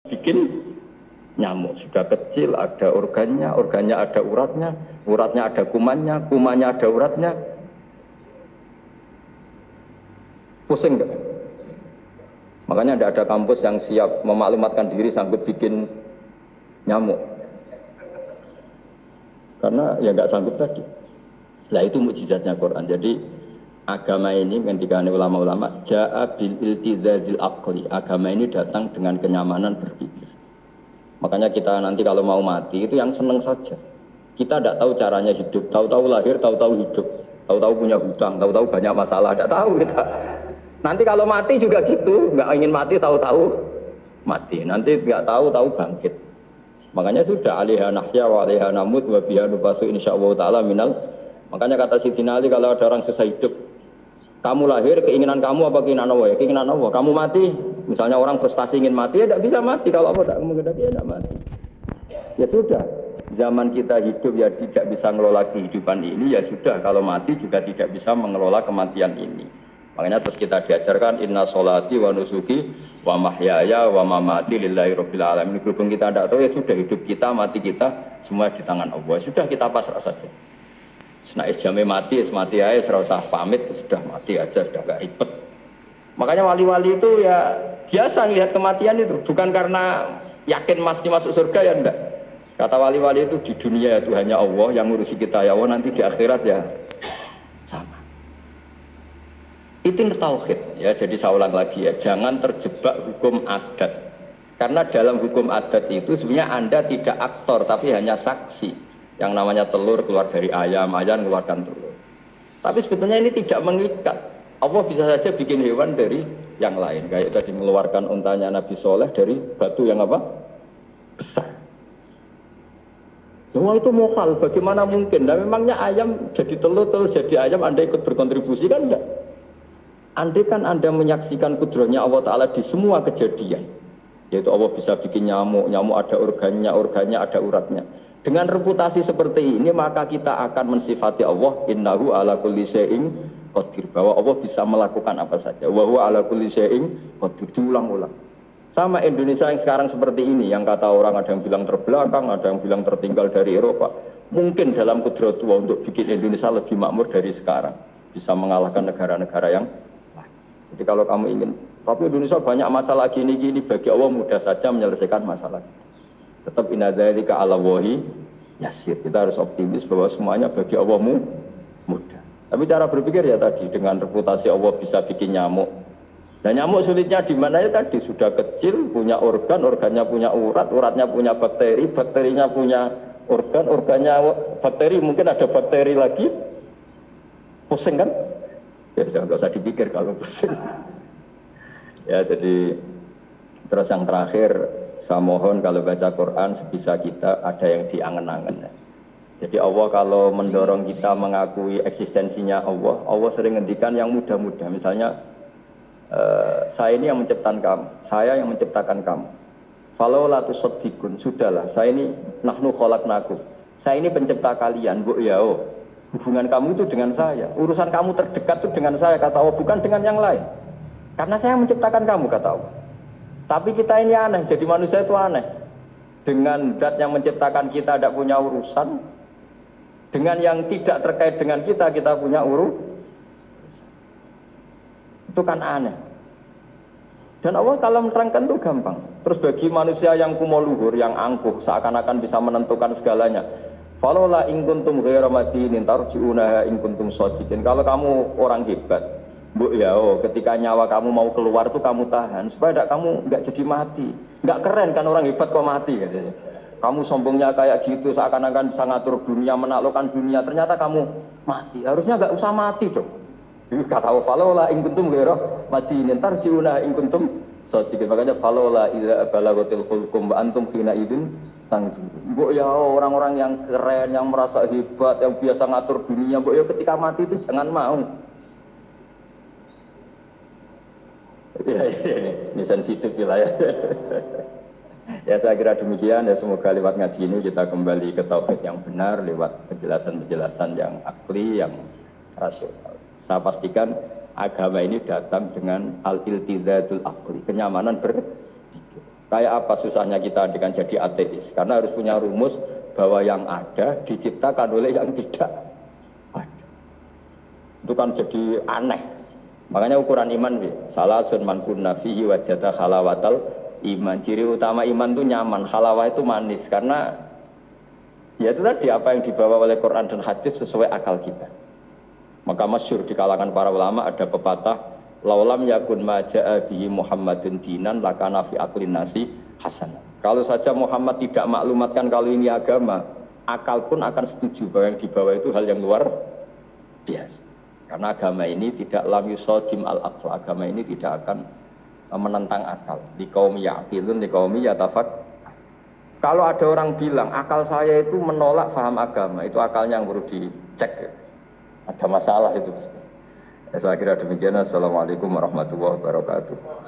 bikin nyamuk. Sudah kecil ada organnya, organnya ada uratnya, uratnya ada kumannya, kumannya ada uratnya. Pusing enggak? Makanya tidak ada kampus yang siap memaklumatkan diri sanggup bikin nyamuk. Karena ya nggak sanggup tadi. Nah itu mukjizatnya Quran. Jadi agama ini ketika ulama-ulama ja'a bil iltizazil aqli. Agama ini datang dengan kenyamanan berpikir. Makanya kita nanti kalau mau mati itu yang seneng saja. Kita tidak tahu caranya hidup, tahu-tahu lahir, tahu-tahu hidup, tahu-tahu punya hutang, tahu-tahu banyak masalah, tidak tahu kita. Nanti kalau mati juga gitu, nggak ingin mati tahu-tahu mati. Nanti nggak tahu-tahu bangkit. Makanya sudah alaiha nahya wa alaiha namut wa biha nubasu insyaallah taala minal. Makanya kata Sidina Ali kalau ada orang susah hidup, kamu lahir keinginan kamu apa keinginan Allah? Ya keinginan Allah. Kamu mati, misalnya orang frustasi ingin mati, ya tidak bisa mati. Kalau Allah tidak menghendaki ya tidak mati. Ya sudah, zaman kita hidup ya tidak bisa mengelola kehidupan ini, ya sudah kalau mati juga tidak bisa mengelola kematian ini. Makanya terus kita diajarkan inna sholati wa nusuki wa mahyaya wa mamati lillahi rabbil alamin. Berhubung kita tidak tahu ya sudah hidup kita, mati kita semua di tangan Allah. Sudah kita pasrah saja. Nah, jamnya mati aja, serasa pamit, sudah mati aja, sudah gak ribet. Makanya wali-wali itu ya biasa lihat kematian itu, bukan karena yakin pasti masuk surga ya enggak. Kata wali-wali itu di dunia itu hanya Allah yang ngurusi kita ya Allah, nanti di akhirat ya sama. Itu tauhid ya. Jadi saya ulang lagi ya, jangan terjebak hukum adat. Karena dalam hukum adat itu sebenarnya Anda tidak aktor tapi hanya saksi. Yang namanya telur keluar dari ayam, ayam mengeluarkan telur. Tapi sebetulnya ini tidak mengikat. Allah bisa saja bikin hewan dari yang lain. Kayak tadi mengeluarkan untanya Nabi Soleh dari batu yang apa? Besar. Semua itu mokal, bagaimana mungkin? Nah memangnya ayam jadi telur, telur jadi ayam, Anda ikut berkontribusi kan enggak? Andai kan Anda menyaksikan kudrohnya Allah Ta'ala di semua kejadian, yaitu Allah bisa bikin nyamuk, nyamuk ada organnya, organnya ada uratnya. Dengan reputasi seperti ini maka kita akan mensifati Allah innahu ala kulli syai'in qadir, bahwa Allah bisa melakukan apa saja. Wa huwa ala kulli syai'in qadir, diulang-ulang. Sama Indonesia yang sekarang seperti ini, yang kata orang ada yang bilang terbelakang, ada yang bilang tertinggal dari Eropa. Mungkin dalam kudrat Allah untuk bikin Indonesia lebih makmur dari sekarang, bisa mengalahkan negara-negara yang lain. Jadi kalau kamu ingin, tapi Indonesia banyak masalah gini-gini, bagi Allah mudah saja menyelesaikan masalah. Tetap inna dzalika 'ala Allahi yasir. Kita harus optimis bahwa semuanya bagi Allah mudah. Tapi cara berpikir ya tadi, dengan reputasi Allah bisa bikin nyamuk. Dan nyamuk sulitnya di mana ya tadi, sudah kecil, punya organ, organnya punya urat, uratnya punya bakteri, bakterinya punya organ, organnya bakteri, mungkin ada bakteri lagi. Pusing kan? Ya jangan usah dipikir kalau pusing. Ya jadi terus yang terakhir, saya mohon kalau baca Quran sebisa kita ada yang diangen-angen. Jadi Allah kalau mendorong kita mengakui eksistensinya Allah, Allah sering ngendikan yang mudah-mudah. Misalnya, saya ini yang menciptakan kamu, saya yang menciptakan kamu. Falau la tusaddiqun, sudahlah, saya ini nahnu khalaqnakum. Saya ini pencipta kalian, Bu ya. Hubungan kamu itu dengan saya, urusan kamu terdekat itu dengan saya, kata Allah, bukan dengan yang lain. Karena saya menciptakan kamu, kata Allah. Tapi kita ini aneh, jadi manusia itu aneh. Dengan zat yang menciptakan kita tidak punya urusan, dengan yang tidak terkait dengan kita punya urusan. Itu kan aneh. Dan Allah kalau menerangkan itu gampang. Terus bagi manusia yang kumoluhur, yang angkuh, seakan-akan bisa menentukan segalanya. Falola in kuntum ghairu madinin tarji'unaha in kuntum shadiqin. Kalau kamu orang hebat, Bu ya, ketika nyawa kamu mau keluar tuh kamu tahan supaya kamu nggak jadi mati. Nggak keren kan orang hebat kok mati katanya. Kamu sombongnya kayak gitu, seakan-akan bisa ngatur dunia, menaklukkan dunia, ternyata kamu mati. Harusnya nggak usah mati dong. Kata Allah, falola in kuntum ghairu madinin tarji'unaha in kuntum shadiqin. Makanya falola idza balaghatil hulqum wa antum hina idzin tanzurun. Bu ya, orang-orang yang keren, yang merasa hebat, yang biasa ngatur dunia, Bu ya ketika mati itu jangan mau. Ya, ini sensitif wilayah. Ya saya kira demikian ya, semoga lewat ngaji ini kita kembali ke tauhid yang benar lewat penjelasan-penjelasan yang akli, yang rasional. Saya pastikan agama ini datang dengan al-iltizatul akli, kenyamanan berpikir. Kayak apa susahnya kita dengan jadi ateis? Karena harus punya rumus bahwa yang ada diciptakan oleh yang tidak ada. Itu kan jadi aneh. Makanya ukuran iman salasun man kunna fihi wajada halawatal iman. Ciri utama iman itu nyaman, halawah itu manis karena ya itu tadi apa yang dibawa oleh Quran dan hadis sesuai akal kita. Maka masyhur di kalangan para ulama ada pepatah laulam yakun maja'a bihi Muhammadun dinan lakana fi aqlin nasi hasan. Kalau saja Muhammad tidak maklumatkan kalau ini agama, akal pun akan setuju bahwa yang dibawa itu hal yang luar biasa. Karena agama ini tidak lam yusadim al-aql, agama ini tidak akan menentang akal. Di kaum ya'qilun, di kaum yatafak. Kalau ada orang bilang akal saya itu menolak paham agama, itu akalnya yang perlu dicek. Ada masalah itu. Saya kira demikian. Assalamualaikum warahmatullahi wabarakatuh.